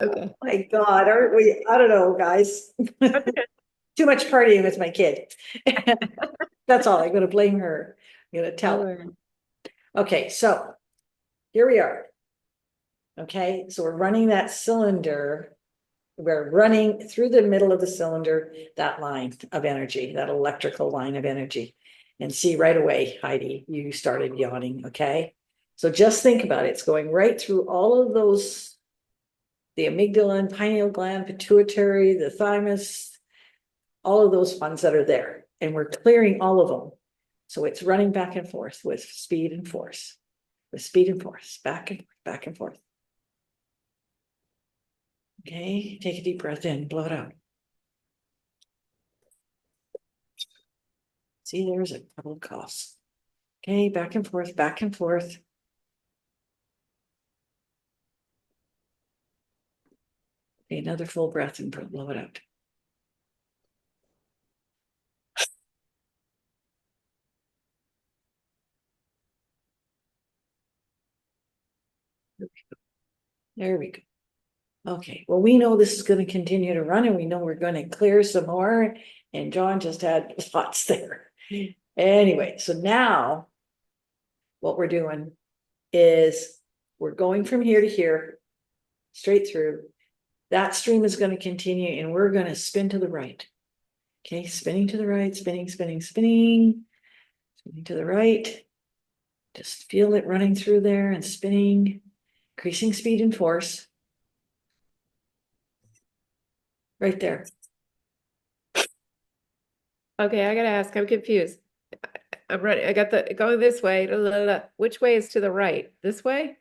Okay. My God, aren't we? I don't know, guys. Okay. Too much partying with my kid. That's all. I'm gonna blame her. I'm gonna tell her. Alright. Okay, so here we are. Okay, so we're running that cylinder. We're running through the middle of the cylinder, that line of energy, that electrical line of energy. And see right away, Heidi, you started yawning, okay? So just think about it. It's going right through all of those, the amygdala and pineal gland, pituitary, the thymus, all of those ones that are there. And we're clearing all of them. So it's running back and forth with speed and force, back and forth, back and forth. Okay, take a deep breath in, blow it out. See, there's a couple of coughs. Okay, back and forth, back and forth. Okay, another full breath and blow it out. There we go. Okay, well, we know this is going to continue to run and we know we're going to clear some more. And John just had thoughts there. Anyway, so now what we're doing is we're going from here to here, straight through. That stream is going to continue and we're going to spin to the right. Okay, spinning to the right, spinning, spinning, spinning, spinning to the right. Just feel it running through there and spinning, increasing speed and force. Right there. Okay, I gotta ask, I'm confused. I'm running, I got the going this way. Which way is to the right? This way?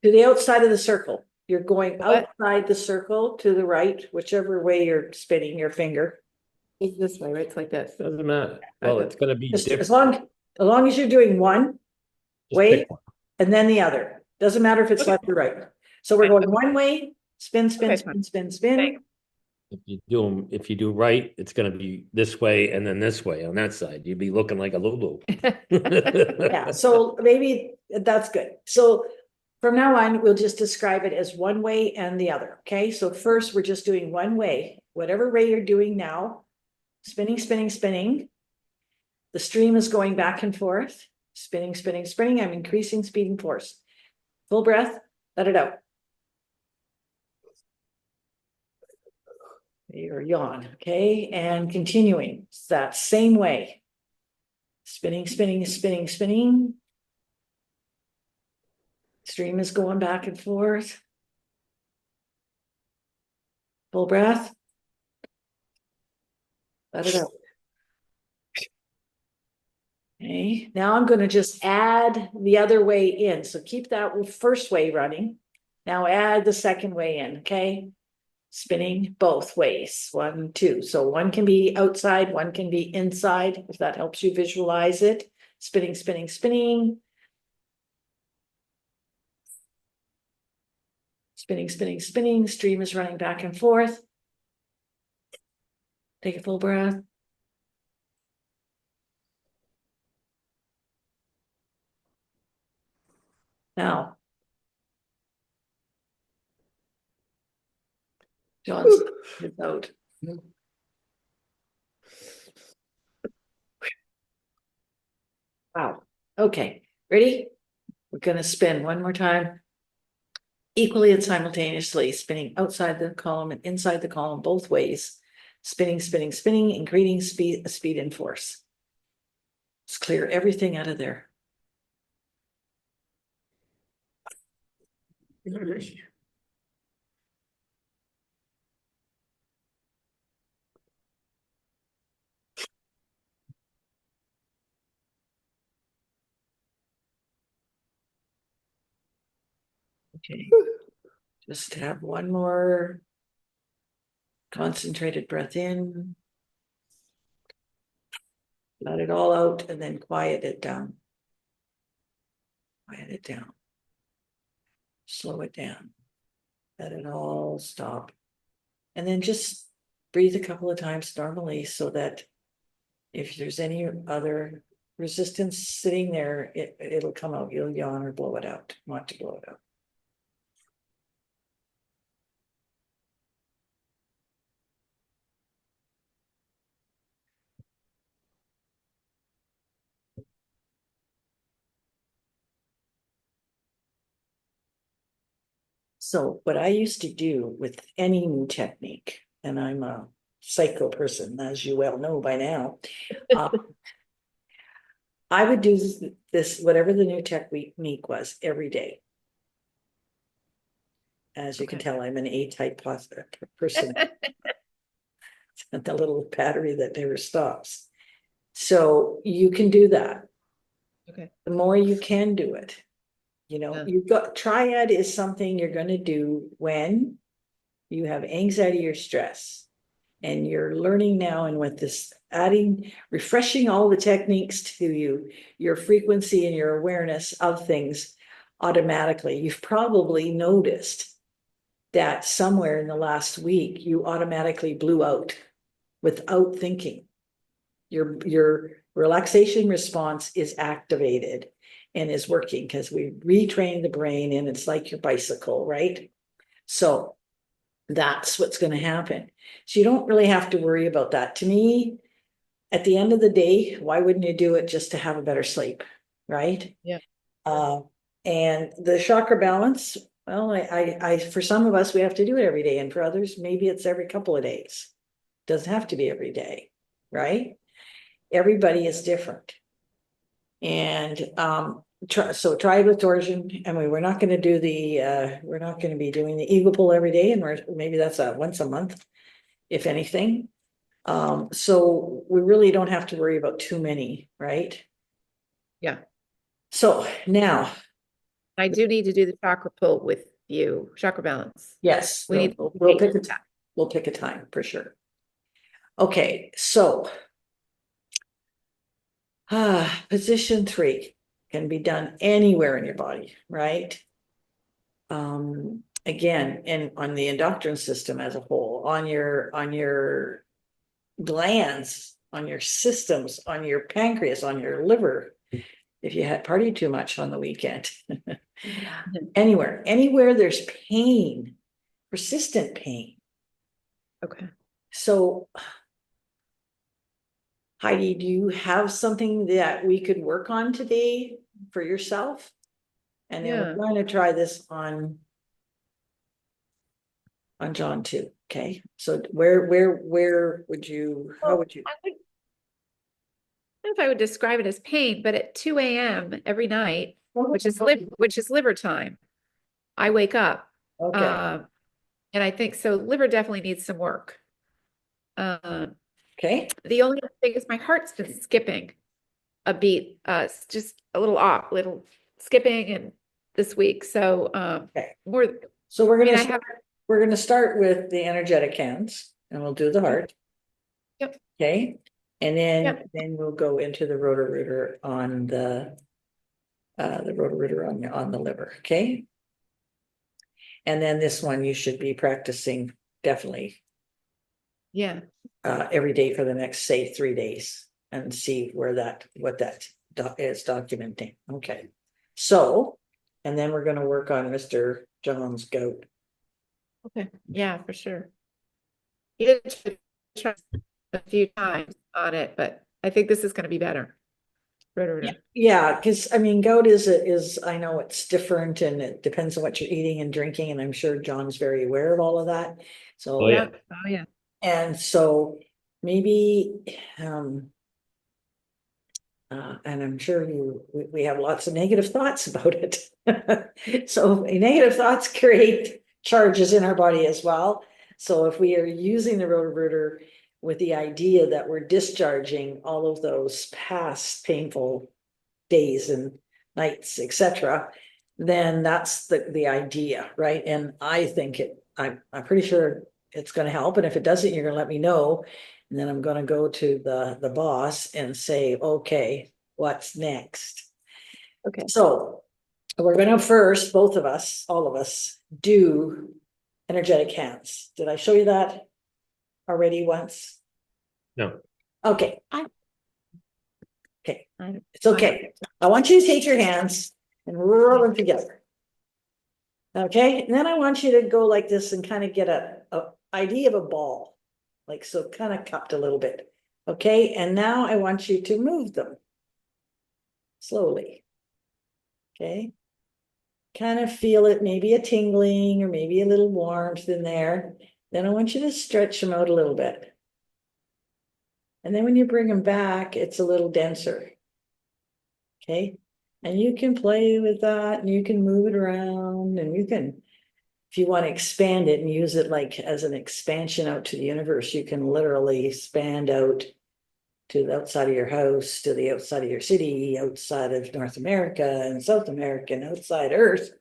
To the outside of the circle. You're going What? outside the circle to the right, whichever way you're spinning your finger. It's this way, right? It's like this. Doesn't matter. Well, it's gonna be Just different. as long as you're doing one Just way pick one. and then the other. Doesn't matter if it's Okay. left or right. So we're going one way, spin, spin, Okay, spin, fine. spin, spin. Thanks. If you do right, it's gonna be this way and then this way on that side. You'd be looking like a Lulu. Yeah, so maybe that's good. So from now on, we'll just describe it as one way and the other. Okay, so first we're just doing one way, whatever way you're doing now, spinning, spinning, spinning. The stream is going back and forth, spinning, spinning, spinning. I'm increasing speed and force. Full breath, let it out. Your yawn, okay, and continuing it's that same way. Spinning, spinning, spinning, spinning. Stream is going back and forth. Full breath. Let it out. Okay, now I'm going to just add the other way in. So keep that first way running. Now add the second way in, okay? Spinning both ways, 1, 2. So one can be outside, one can be inside, if that helps you visualize it. Spinning, spinning, spinning. Spinning, spinning, spinning. Stream is running back and forth. Take a full breath. Now, John's out. Wow. Okay, ready? We're going to spin one more time. Equally and simultaneously, spinning outside the column and inside the column both ways. Spinning, spinning, spinning, increasing speed and force. Let's clear everything out of there. Okay, just have one more concentrated breath in. Let it all out and then quiet it down. Quiet it down. Slow it down. Let it all stop. And then just breathe a couple of times normally so that if there's any other resistance sitting there, it'll come out. You'll yawn or blow it out. Want to blow it out. So what I used to do with any new technique, and I'm a psycho person, as you well know by now. I would do this, whatever the new technique was, every day. As you can Okay. tell, I'm an A-type person. The little battery that never stops. So you can do that. Okay. The more you can do it. You know, Yeah. you've got triad is something you're going to do when you have anxiety or stress. And you're learning now, and with this adding, refreshing all the techniques to you, your frequency and your awareness of things automatically. You've probably noticed that somewhere in the last week, you automatically blew out without thinking. Your relaxation response is activated and is working because we retrain the brain, and it's like your bicycle, right? So that's what's going to happen. So you don't really have to worry about that. To me, at the end of the day, why wouldn't you do it just to have a better sleep, right? Yeah. And the chakra balance, well, for some of us, we have to do it every day, and for others, maybe it's every couple of days. Doesn't have to be every day, right? Everybody is different. And so try it with torsion. And we're not going to do we're not going to be doing the eagle pull every day, and maybe that's once a month, if anything. So we really don't have to worry about too many, right? Yeah. So now, I do need to do the chakra pull with you, chakra balance. yes, We need to we'll take pick we'll pick a time for sure. Okay, so position 3 can be done anywhere in your body, right? Again, and on the endocrine system as a whole, on your glands, on your systems, on your pancreas, on your liver, if you had partied too much on the weekend. Anywhere there's pain, persistent pain. Okay. So Heidi, do you have something that we could work on today for yourself? And then Yeah. we're going to try this on John too. Okay. So where would you, how would you? I don't know if I would describe it as pain, but at 2 a.m. every night, which is liver time, I wake up. Okay. And I think so liver definitely needs some work. Okay. The only thing is my heart's been skipping a beat, it's just a little off, little skipping and this week. So Okay. more, So we're I mean, going to start with the energetic hands, and we'll do the heart. Yep. Okay. And Yep. then we'll go into the Roto Rooter on the Roto Rooter on the liver. Okay. And then this one you should be practicing definitely Yeah. every day for the next, say, 3 days, and see what that is documenting. Okay. So, and then we're going to work on Mr. John's goat. Okay. Yeah, for sure. He did try a few times on it, but I think this is going to be better. Roto Rooter. Yeah, because I mean, goat is I know it's different, and it depends on what you're eating and drinking, and I'm sure John's very aware of all of that. So Oh, yeah. Oh yeah. and so maybe and I'm sure we have lots of negative thoughts about it. So negative thoughts create charges in our body as well. So if we are using the Roto Rooter with the idea that we're discharging all of those past painful days and nights, etc., then that's the idea, right? And I think I'm pretty sure it's going to help. And if it doesn't, you're going to let me know. And then I'm going to go to the boss and say, okay, what's next? Okay. So we're going to first, both of us, all of us, do energetic hands. Did I show you that already once? No. Okay. Okay. I- It's okay. I want you to take your hands and rub them together. Okay. And then I want you to go like this and kind of get a idea of a ball. Like so, kind of cupped a little bit. Okay. And now I want you to move them slowly. Okay. kind of feel it, maybe a tingling or maybe a little warmth in there. Then I want you to stretch them out a little bit. And then when you bring them back, it's a little denser. Okay. And you can play with that and you can move it around and you can, if you want to expand it and use it like as an expansion out to the universe, you can literally expand out to the outside of your house, to the outside of your city, outside of North America and South America and outside Earth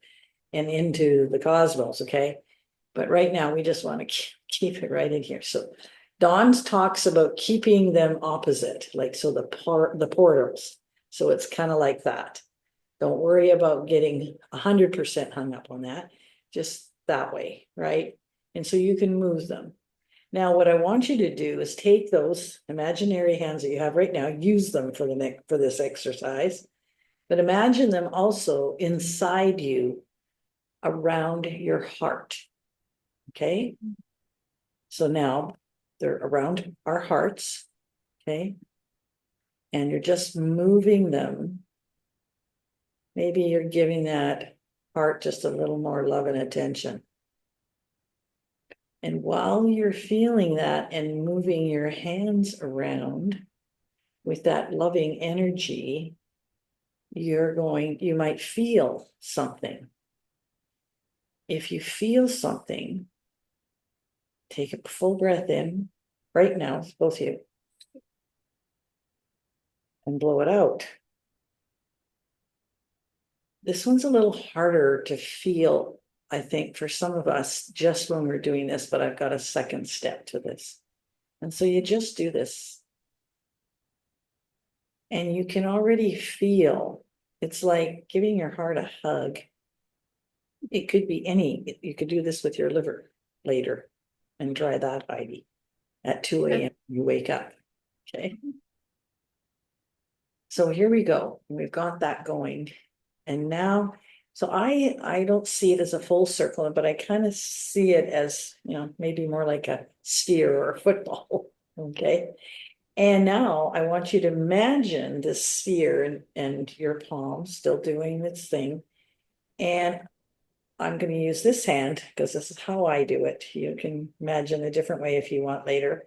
and into the cosmos. Okay. But right now we just want to keep it right in here. So Dawn's talks about keeping them opposite, like so the portals. So it's kind of like that. Don't worry about getting 100% hung up on that, just that way, right? And so you can move them. Now, what I want you to do is take those imaginary hands that you have right now, use them for this exercise, but imagine them also inside you around your heart. Okay. So now they're around our hearts. Okay. And you're just moving them. Maybe you're giving that heart just a little more love and attention. And while you're feeling that and moving your hands around with that loving energy, you might feel something. If you feel something, take a full breath in right now, both of you, and blow it out. This one's a little harder to feel, I think, for some of us just when we're doing this, but I've got a second step to this. And so you just do this. And you can already feel, it's like giving your heart a hug. It could be you could do this with your liver later and try that, Heidi. At 2 a.m. you wake up. Okay. So here we go. We've got that going. And now, so I don't see it as a full circle, but I kind of see it as, maybe more like a sphere or a football. Okay. And now I want you to imagine this sphere and your palm still doing its thing. And I'm going to use this hand because this is how I do it. You can imagine a different way if you want later.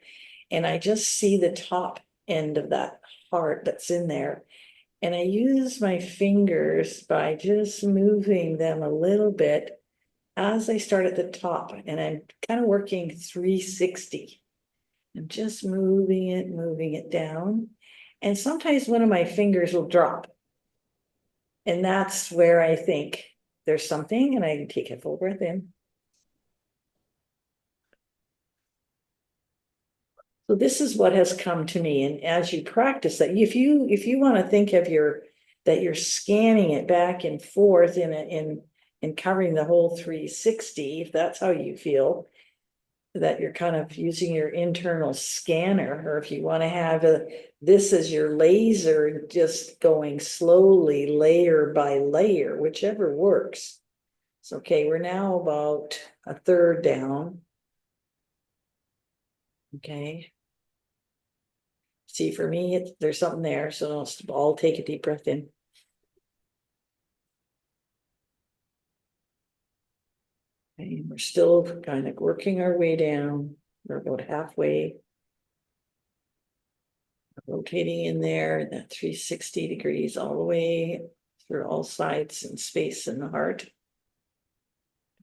And I just see the top end of that heart that's in there. And I use my fingers by just moving them a little bit as I start at the top. And I'm kind of working 360. I'm just moving it down. And sometimes one of my fingers will drop. And that's where I think there's something, and I take a full breath in. So this is what has come to me. And as you practice that, if you want to think of that you're scanning it back and forth in covering the whole 360, if that's how you feel, that you're kind of using your internal scanner, or if you want to have this as your laser, just going slowly layer by layer, whichever works. So, okay, we're now about a third down. Okay. See, for me, there's something there. So I'll take a deep breath in. Okay, we're still kind of working our way down. We're about halfway. Rotating in there, that 360 degrees all the way through all sides and space in the heart.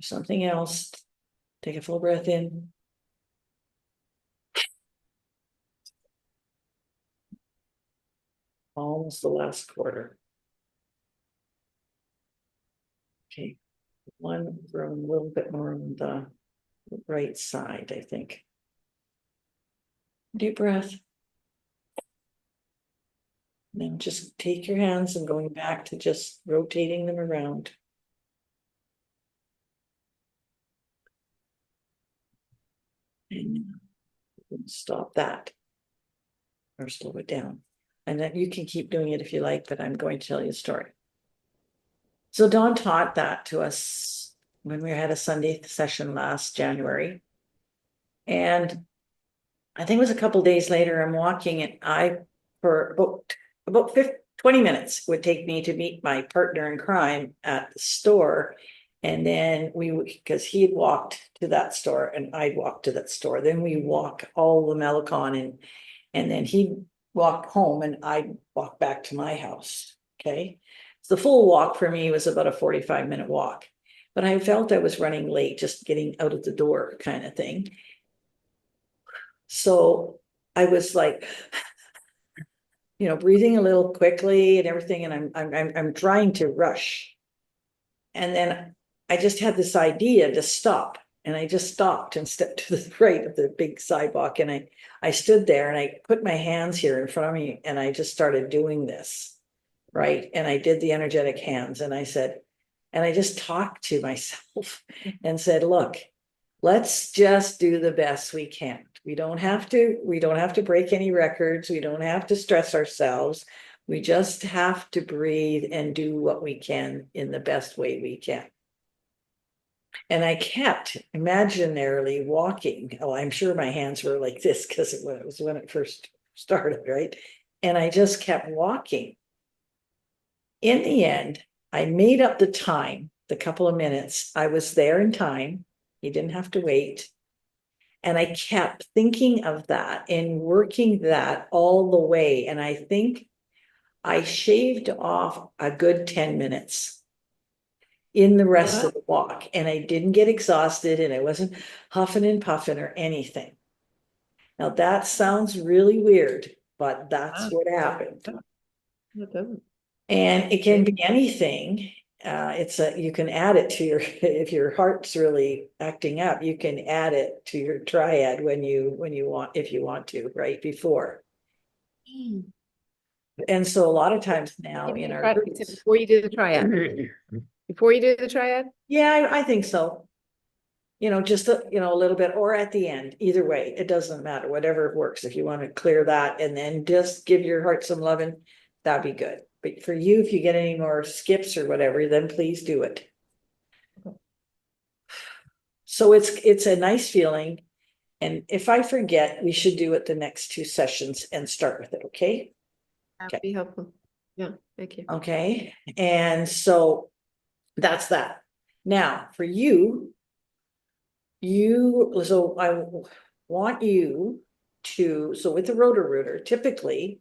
Something else. Take a full breath in. Almost the last quarter. Okay, one from a little bit more on the right side, I think. Deep breath. Then just take your hands and going back to just rotating them around. And stop that or slow it down. And then you can keep doing it if you like, but I'm going to tell you a story. So Dawn taught that to us when we had a Sunday session last January. And I think it was a couple days later, I'm walking and for about 20 minutes would take me to meet my partner in crime at the store. And then because he'd walked to that store and I'd walked to that store, then we walk all the Malecon and then he'd walk home and I'd walk back to my house. Okay. So the full walk for me was about a 45-minute walk, but I felt I was running late, just getting out of the door kind of thing. So I was like, breathing a little quickly and everything, and I'm trying to rush. And then I just had this idea to stop, and I just stopped and stepped to the right of the big sidewalk, and I stood there and I put my hands here in front of me, and I just started doing this, right? And I did the energetic hands, and I said, and I just talked to myself and said, look, let's just do the best we can. We don't have to break any records. We don't have to stress ourselves. We just have to breathe and do what we can in the best way we can. And I kept imaginarily walking. Oh, I'm sure my hands were like this because it was when it first started, right? And I just kept walking. In the end, I made up the time, the couple of minutes. I was there in time. You didn't have to wait. And I kept thinking of that and working that all the way. And I think I shaved off a good 10 minutes in the rest of the walk. And I didn't get exhausted and I wasn't huffing and puffing or anything. Now that sounds really weird, but that's what happened. It doesn't. And it can be anything. You can add it to your, if your heart's really acting up, you can add it to your triad when you want, if you want to, right before. And so a lot of times now in our groups, Before you do the triad. Before you do the triad? yeah, I think so. Just a little bit, or at the end, either way, it doesn't matter, whatever works. If you want to clear that and then just give your heart some loving, that'd be good. But for you, if you get any more skips or whatever, then please do it. So it's a nice feeling. And if I forget, we should do it the next 2 sessions and start with it, okay? That would be helpful. Yeah, thank you. Okay, and so that's that. Now, for you, so I want you to, so with the Roto Rooter, typically,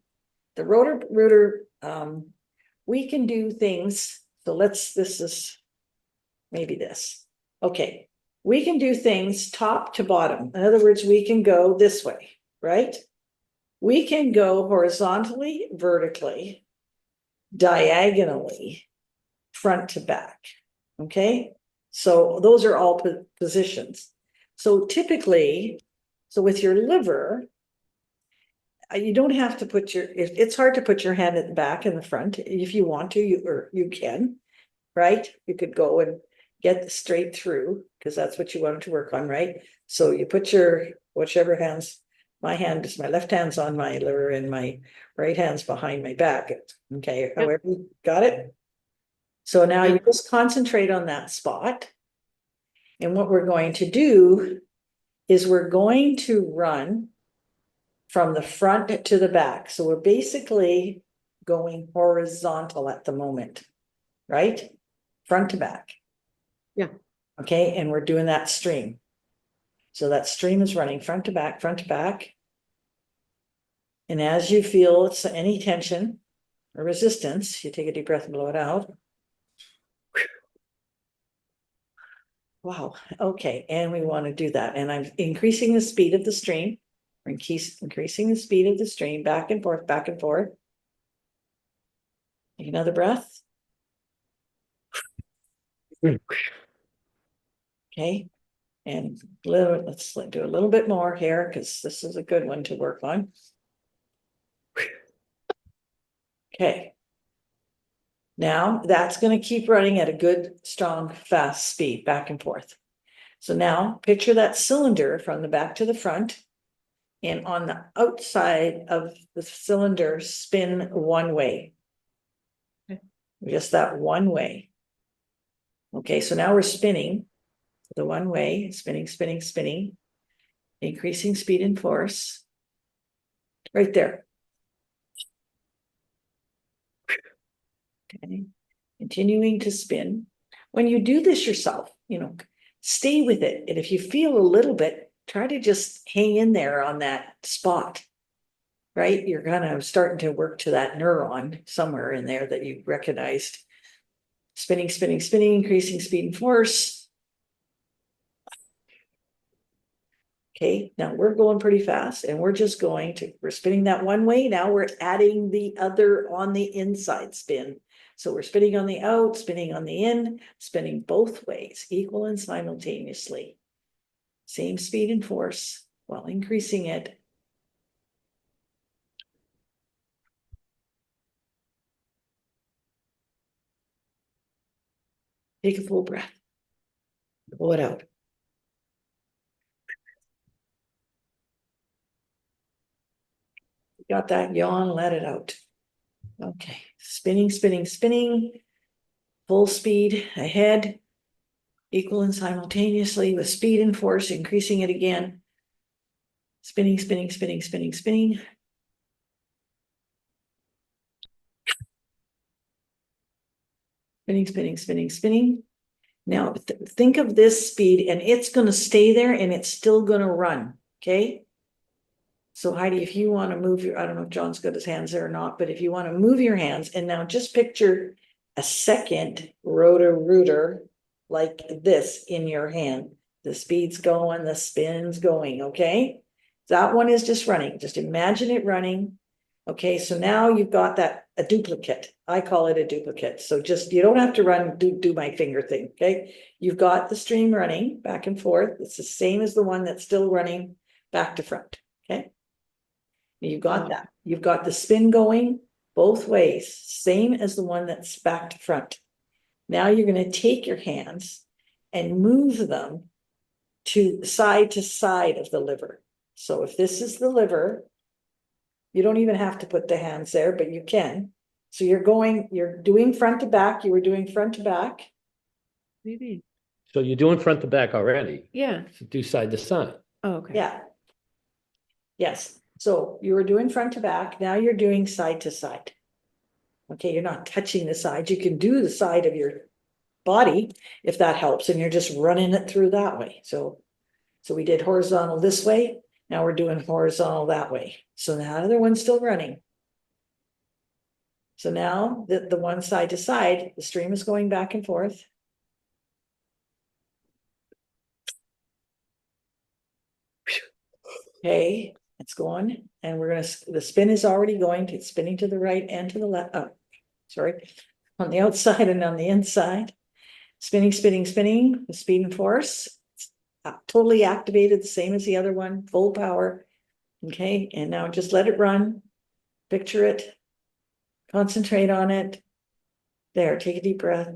the Roto Rooter, we can do things, so this is maybe this. Okay, we can do things top to bottom. In other words, we can go this way, right? We can go horizontally, vertically, diagonally, front to back. Okay, so those are all positions. So typically, so with your liver, you don't have to put it's hard to put your hand at the back and the front. If you want to, you can, right? You could go and get straight through because that's what you wanted to work on, right? So you put your whichever hands, my left hand's on my liver and my right hand's behind my back. Okay, however you got it. So now you just concentrate on that spot. And what we're going to do is we're going to run from the front to the back. So we're basically going horizontal at the moment, right? Front to back. Yeah. Okay, and we're doing that stream. So that stream is running front to back, front to back. And as you feel any tension or resistance, you take a deep breath and blow it out. Wow. Okay, and we want to do that. And I'm increasing the speed of the stream. We're increasing the speed of the stream back and forth, back and forth. Take another breath. Okay, and let's do a little bit more here because this is a good one to work on. Okay. Now that's going to keep running at a good, strong, fast speed back and forth. So now picture that cylinder from the back to the front. And on the outside of the cylinder, spin one way. Okay. Just that one way. Okay, so now we're spinning the one way, spinning, spinning, spinning, increasing speed and force. Right there. Okay, continuing to spin. When you do this yourself, stay with it. And if you feel a little bit, try to just hang in there on that spot, right? You're kind of starting to work to that neuron somewhere in there that you recognized. Spinning, spinning, spinning, increasing speed and force. Okay, now we're going pretty fast and we're spinning that one way. Now we're adding the other on the inside spin. So we're spinning on the out, spinning on the in, spinning both ways, equal and simultaneously. Same speed and force while increasing it. Take a full breath. Blow it out. Got that yawn, let it out. Okay, spinning, spinning, spinning. Full speed ahead. Equal and simultaneously with speed and force, increasing it again. Spinning, spinning, spinning, spinning, spinning. Spinning, spinning, spinning, spinning. Now think of this speed and it's going to stay there and it's still going to run. Okay. So Heidi, if you want to move I don't know if John's got his hands there or not, but if you want to move your hands and now just picture a second Roto Rooter like this in your hand. The speed's going, the spin's going. Okay. That one is just running. Just imagine it running. Okay, so now you've got a duplicate. I call it a duplicate. So you don't have to do my finger thing. Okay, you've got the stream running back and forth. It's the same as the one that's still running back to front. Okay, you've got that. You've got the spin going both ways, same as the one that's back to front. Now you're going to take your hands and move them to side of the liver. So if this is the liver, you don't even have to put the hands there, but you can. So you're doing front to back. You were doing front to back. Maybe. So you're doing front to back already. Yeah. So do side to side. Oh, okay. Yeah. Yes. So you were doing front to back. Now you're doing side to side. Okay. You're not touching the side. You can do the side of your body if that helps. And you're just running it through that way. So we did horizontal this way. Now we're doing horizontal that way. So the other one's still running. So now the one side to side, the stream is going back and forth. Okay, it's going, and the spin is already going. It's spinning to the right and to the left. Oh, sorry, on the outside and on the inside. Spinning, spinning, spinning with speed and force. Totally activated, the same as the other one, full power. Okay, and now just let it run. Picture it. Concentrate on it. There, take a deep breath.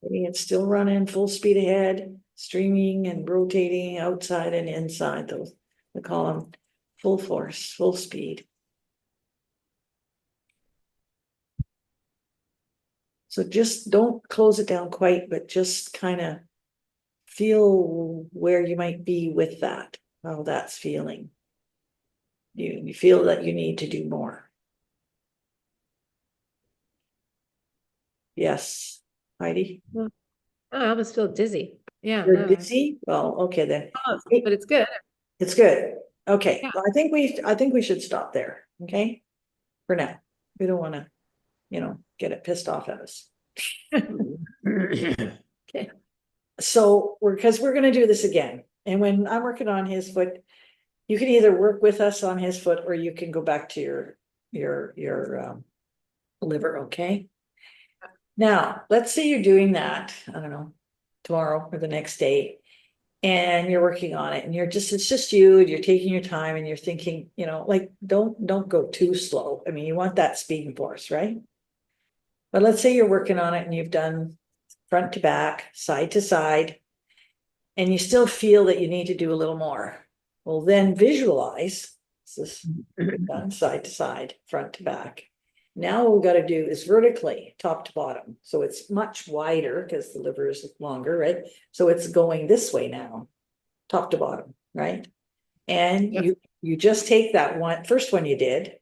It's still running full speed ahead, streaming and rotating outside and inside. We call them full force, full speed. So just don't close it down quite, but just kind of feel where you might be with that, how that's feeling. You feel that you need to do more. Yes, Heidi? Oh, I was still dizzy. Yeah. You're no. dizzy? Well, okay then. Oh, but it's good. It's good. Okay. Yeah. Well, I think we should stop there. Okay. For now. We don't want to, get it pissed off at us. Okay. So because we're going to do this again. And when I'm working on his foot, you can either work with us on his foot or you can go back to your liver. Okay. Now, let's say you're doing that, I don't know, tomorrow or the next day, and you're working on it and it's just you, and you're taking your time and you're thinking, like, don't go too slow. I mean, you want that speed and force, right? But let's say you're working on it and you've done front to back, side to side, and you still feel that you need to do a little more. Well, then visualize this done side to side, front to back. Now what we got to do is vertically, top to bottom. So it's much wider because the liver is longer, right? So it's going this way now, top to bottom, right? And Yep. you just take that one, first one you did,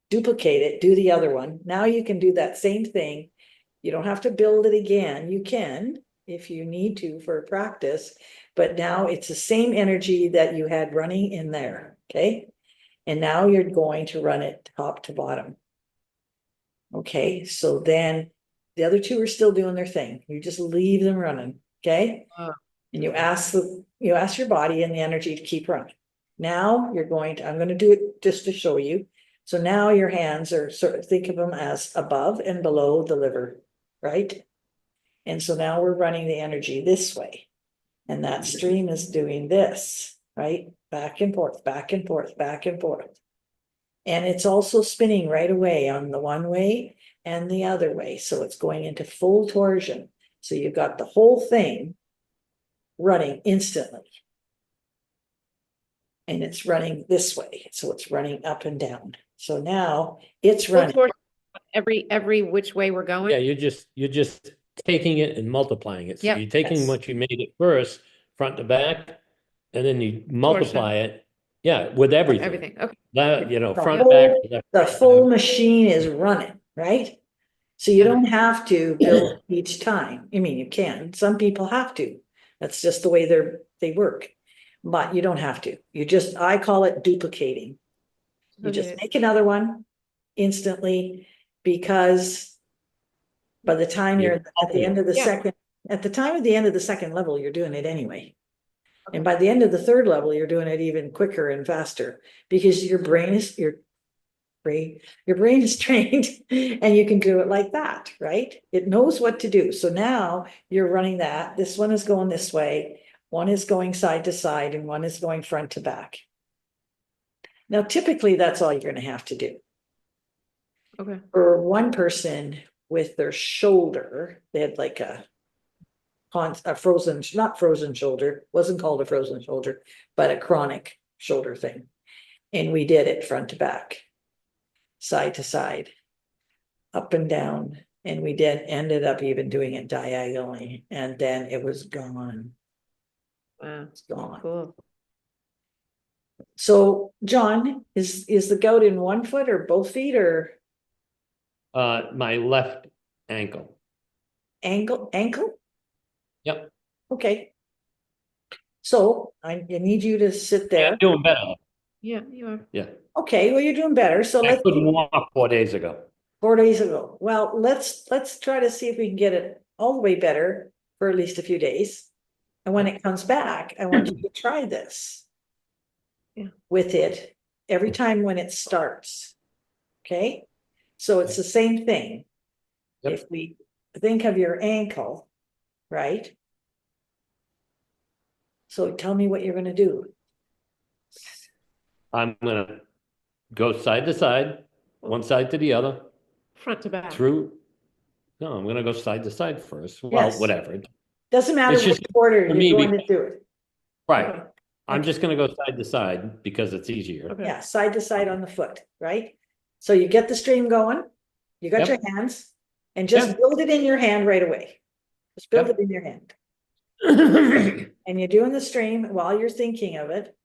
duplicate it, do the other one. Now you can do that same thing. You don't have to build it again. You can if you need to for practice, but now it's the same energy that you had running in there, okay? And now you're going to run it top to bottom. Okay, so then the other two are still doing their thing. You just leave them running, okay? Oh. And you ask your body and the energy to keep running. Now you're going to, I'm going to do it just to show you. So now your hands are sort of, think of them as above and below the liver, right? And so now we're running the energy this way. And that stream is doing this, right? Back and forth, back and forth, back and forth. And it's also spinning right away on the one way and the other way. So it's going into full torsion. So you've got the whole thing running instantly. And it's running this way. So it's running up and down. So now it's Full running. torsion every which way we're going. Yeah, you're just taking it and multiplying it. So Yep. you're taking Yes. what you made it first, front to back, and then you multiply it. Yeah, with everything. Everything. Okay. That, you know, The front, whole- back, left, The right, full machine is running, right? So you Yeah. don't have to build each time. I mean, you can. Some people have to. That's just the way they work. But you don't have to. You just, I call it duplicating. You just Okay. make another one instantly because by the time You're you're at the end of the Yeah. second, at the time of the end of the second level, you're doing it anyway. And by the end of the third level, you're doing it even quicker and faster because your brain is trained and you can do it like that, right? It knows what to do. So now you're running that. This one is going this way. One is going side to side and one is going front to back. Now, typically that's all you're going to have to do. Okay. For one person with their shoulder, they had like a frozen, not frozen shoulder, wasn't called a frozen shoulder, but a chronic shoulder thing. And we did it front to back, side to side, up and down. And we ended up even doing it diagonally. And then it was gone. Wow. It's gone. Cool. So, John, is the gout in one foot or both feet or my left ankle. ankle? Yep. Okay. So I need you to sit Yeah, there. I'm doing better. Yeah, you are. Yeah. Okay, well, you're doing better. So I let's couldn't walk 4 days ago. 4 days ago. Well, let's try to see if we can get it all the way better for at least a few days. And when it comes back, I want you to try this. Yeah. With it every time when it starts. Okay? So it's the same thing. Yep. If we think of your ankle, right? So tell me what you're going to do. I'm gonna go side to side, one side to the other, Front to back. through. No, I'm gonna go side to side first. Well, Yes. whatever. Doesn't matter It's what just order for you're me going to do it. Right. Okay. I'm just gonna go side to side because it's easier. Okay. Yeah, side to side on the foot, right? So you get the stream going, you got Yep. your hands, and just Yeah. build it in your hand right away. Just build Yep. it in your hand. And you're doing the stream while you're thinking of it.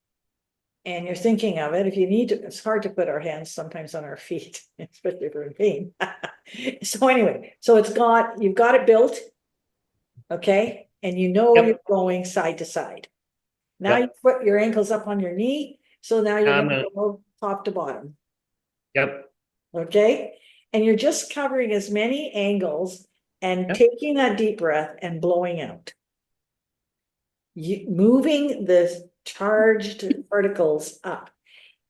And you're thinking of it. If you need to, it's hard to put our hands sometimes on our feet, especially if we're in pain. So anyway, so you've got it built. Okay, and you know Yep. you're going side to side. Now Yep. you put your ankles up on your knee, so now you're I'm gonna gonna- go top to bottom. Yep. Okay, and you're just covering as many angles and Yep. taking that deep breath and blowing out. Moving the charged particles up.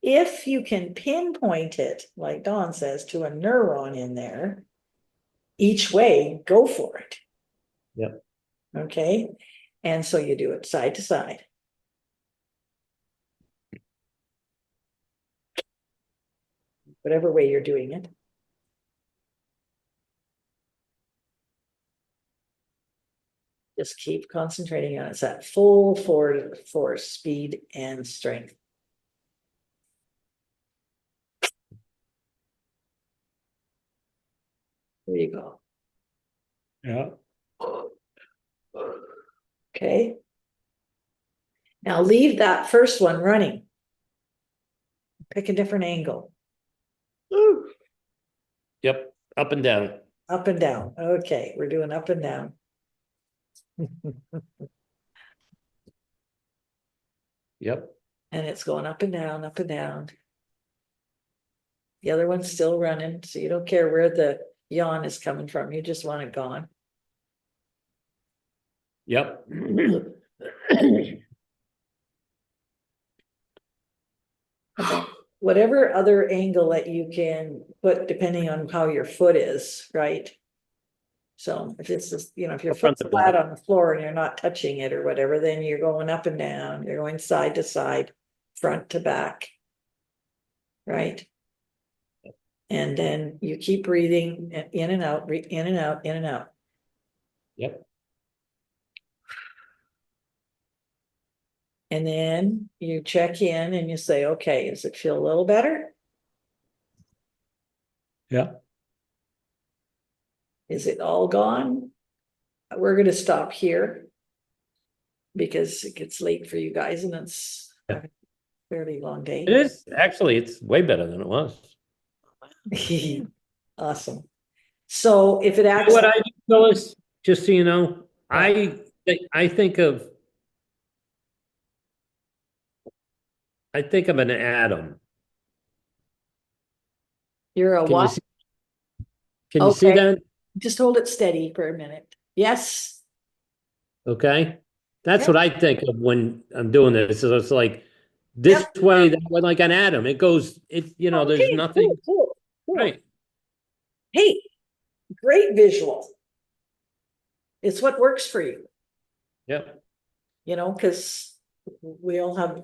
If you can pinpoint it, like Dawn says, to a neuron in there, each way, go for it. Yep. Okay, and so you do it side to side. Whatever way you're doing it. Just keep concentrating on it. It's that full forward force, speed, and strength. There you go. Yeah. Okay. Now leave that first one running. Pick a different angle. Yep, up and down. Up and down. Okay, we're doing up and down. Yep. And it's going up and down, up and down. The other one's still running, so you don't care where the yawn is coming from. You just want it gone. Yep. Whatever other angle that you can put, depending on how your foot is, right? So if it's just, if your Front foot's to flat back. on the floor and you're not touching it or whatever, then you're going up and down, you're going side to side, front to back. Right? And then you keep breathing in and out, in and out, in and out. Yep. And then you check in and you say, okay, does it feel a little better? Yeah. Is it all gone? We're going to stop here because it gets late for you guys and it's a fairly long day. It is, actually, it's way better than it was. Awesome. So if it You know acts, what I do, Phyllis, just so you know, What? I think of an atom. you're a Can you what? see, can you see Okay, that? just hold it steady for a minute. Yes. Okay. That's Yep. what I think of when I'm doing this. So it's like this Yep. way, that way, like an atom. It goes, there's Okay, nothing, cool. right? Hey, great visual. It's what works for you, Yep. because we all have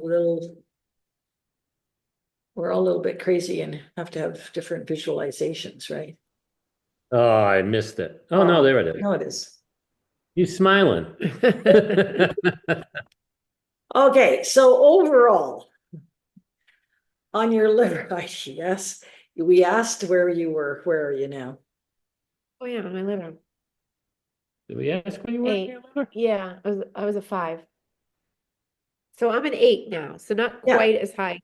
we're all a little bit crazy and have to have different visualizations, right? Oh, I missed it. Oh, no, there it is. No, it is. You smiling. Okay, so overall, on your liver, yes, we asked where you were. Where are you now? Oh, yeah, my liver. Did we ask where you were? Eight. Yeah, I was a 5. So I'm an 8 now, so not Yeah. quite as high.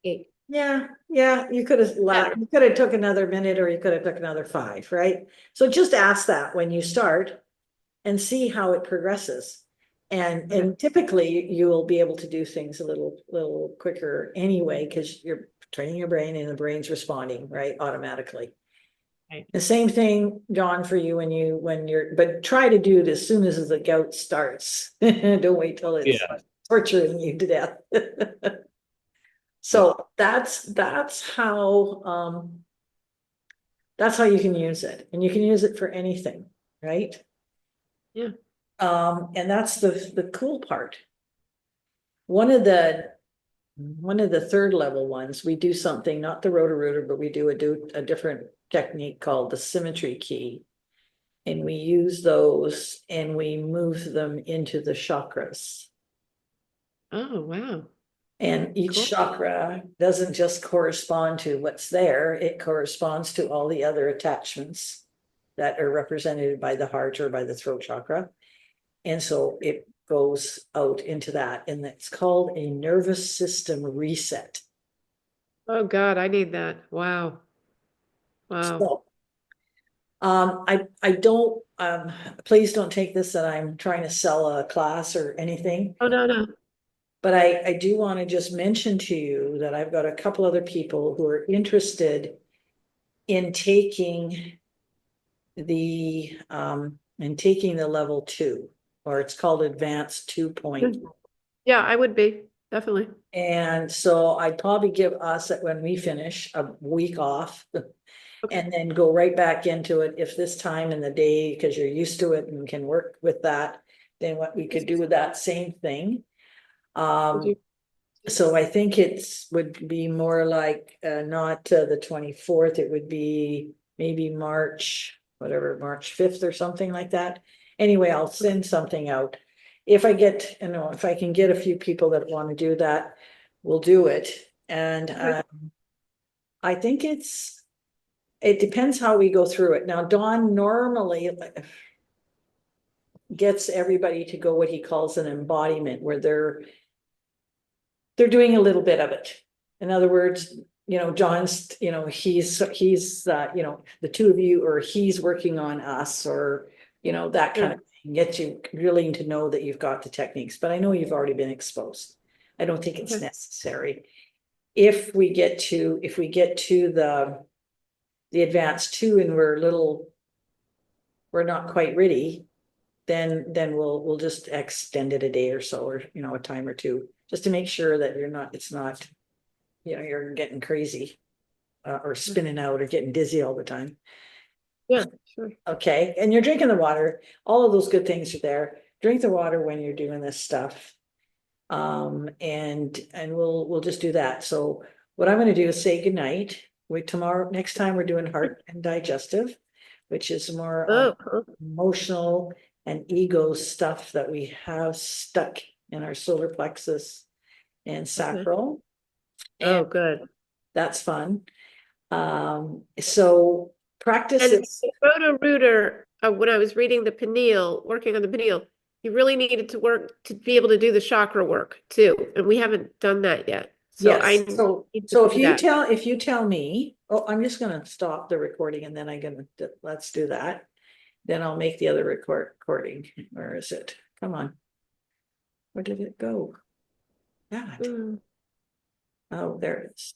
8. Yeah, you could have Better. you could have took another minute or you could have took another 5, right? So just ask that when you start and see how it progresses. And typically you will be able to do things a little quicker anyway, because you're training your brain and the brain's responding, right, automatically. Right. The same thing, John, for you but try to do it as soon as the gout starts. Don't wait till it's torturing you to death. So that's how you can use it, and you can use it for anything, right? Yeah. And that's the cool part. One of the third level ones, we do something, not the Roto Rooter, but we do a different technique called the symmetry key. And we use those and we move them into the chakras. Oh, wow. And each Cool. chakra doesn't just correspond to what's there, it corresponds to all the other attachments that are represented by the heart or by the throat chakra. And so it goes out into that, and it's called a nervous system reset. Oh God, I need that. Wow. Wow. So, I don't, please don't take this that I'm trying to sell a class or anything. Oh, no. But I do want to just mention to you that I've got a couple other people who are interested in taking the level 2, or it's called advanced 2.0. Yeah, I would be, definitely. And so I'd probably give us, when we finish, a week off and then go right back into it if this time in the day, because you're used to it and can work with that, then what we could do with that same thing. So I think would be more like not the 24th, it would be maybe March 5th or something like that. Anyway, I'll send something out. If I can get a few people that want to do that, we'll do it. And I think it's it depends how we go through it. Now, Dawn normally gets everybody to go what he calls an embodiment, where they're doing a little bit of it. In other words, John's, he's, the two of you, or he's working on us, or, that kind of thing, gets you really to know that you've got the techniques, but I know you've already been exposed. I don't think it's necessary. If we get to the advanced 2 and we're not quite ready, then we'll just extend it a day or so, or, a time or two, just to make sure that it's not, you're getting crazy, or spinning out or getting dizzy all the time. Yeah, sure. Okay, and you're drinking the water, all of those good things are there. Drink the water when you're doing this stuff. And we'll just do that. So what I'm gonna do is say goodnight. Next time we're doing heart and digestive, which is more emotional and ego stuff that we have stuck in our solar plexus and sacral. Oh, And good. that's fun. So practice And it. Roto Rooter, when I was reading the pineal, working on the pineal, you really needed to work to be able to do the chakra work too, and we haven't done that yet. So Yes, so need to so do that. if you tell me, I'm just gonna stop the recording and then let's do that. Then I'll make the other recording. Where is it? Come on. Where did it go? God. Mm. Oh, there it is.